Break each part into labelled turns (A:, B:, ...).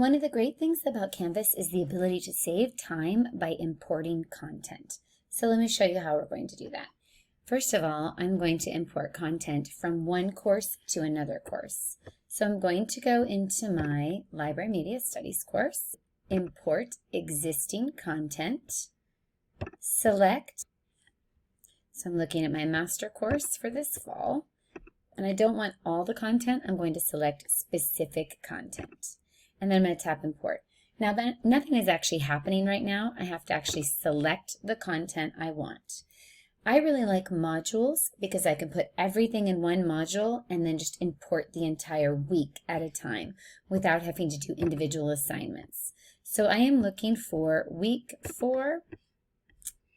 A: One of the great things about Canvas is the ability to save time by importing content. So let me show you how we're going to do that. First of all, I'm going to import content from one course to another course. So I'm going to go into my Library Media Studies course, import existing content, select. So I'm looking at my master course for this fall, and I don't want all the content. I'm going to select specific content. And then I'm going to tap import. Now that nothing is actually happening right now, I have to actually select the content I want. I really like modules because I can put everything in one module and then just import the entire week at a time without having to do individual assignments. So I am looking for week 4,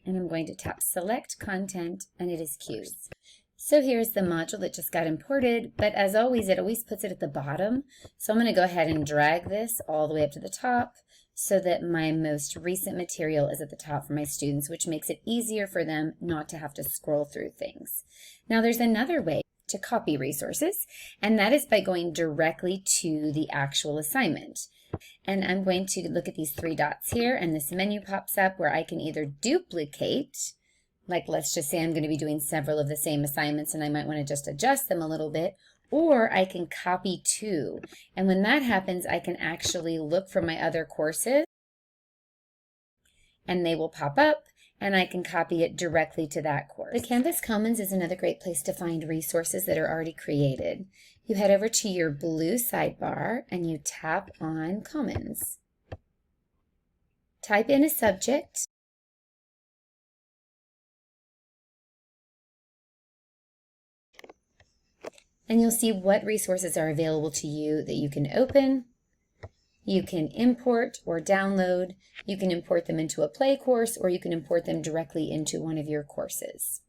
A: and I'm going to tap select content, and it is Qs. So here's the module that just got imported, but as always, it always puts it at the bottom. So I'm going to go ahead and drag this all the way up to the top so that my most recent material is at the top for my students, which makes it easier for them not to have to scroll through things. Now there's another way to copy resources, and that is by going directly to the actual assignment. And I'm going to look at these 3 dots here, and this menu pops up where I can either duplicate, like let's just say I'm going to be doing several of the same assignments and I might want to just adjust them a little bit, or I can copy 2. And when that happens, I can actually look for my other courses and they will pop up and I can copy it directly to that course. The Canvas Commons is another great place to find resources that are already created. You head over to your blue sidebar and you tap on Commons. Type in a subject. And you'll see what resources are available to you that you can open, you can import or download, you can import them into a Play course, or you can import them directly into one of your courses.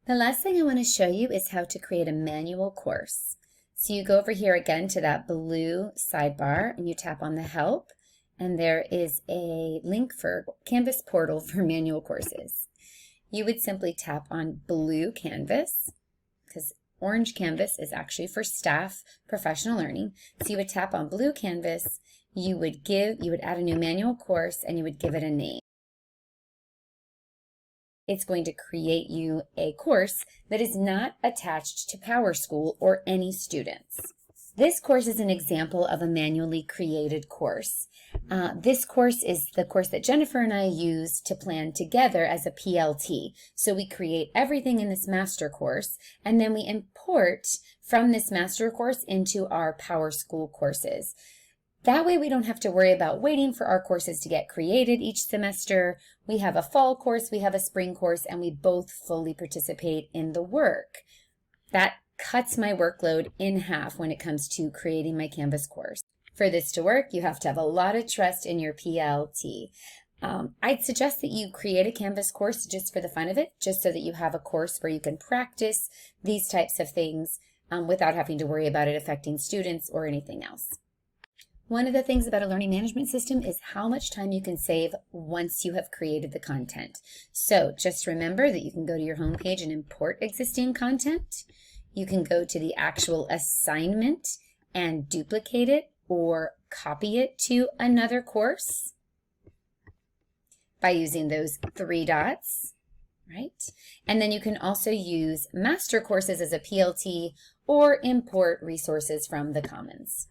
A: The last thing I want to show you is how to create a manual course. So you go over here again to that blue sidebar and you tap on the Help, and there is a link for Canvas Portal for manual courses. You would simply tap on Blue Canvas, because Orange Canvas is actually for staff professional learning. So you would tap on Blue Canvas, you would add a new manual course, and you would give it a name. It's going to create you a course that is not attached to PowerSchool or any students. This course is an example of a manually created course. This course is the course that Jennifer and I use to plan together as a PLT. So we create everything in this master course, and then we import from this master course into our PowerSchool courses. That way we don't have to worry about waiting for our courses to get created each semester. We have a fall course, we have a spring course, and we both fully participate in the work. That cuts my workload in half when it comes to creating my Canvas course. For this to work, you have to have a lot of trust in your PLT. I'd suggest that you create a Canvas course just for the fun of it, just so that you have a course where you can practice these types of things without having to worry about it affecting students or anything else. One of the things about a learning management system is how much time you can save once you have created the content. So just remember that you can go to your home page and import existing content. You can go to the actual assignment and duplicate it or copy it to another course by using those 3 dots, right? And then you can also use master courses as a PLT or import resources from the Commons.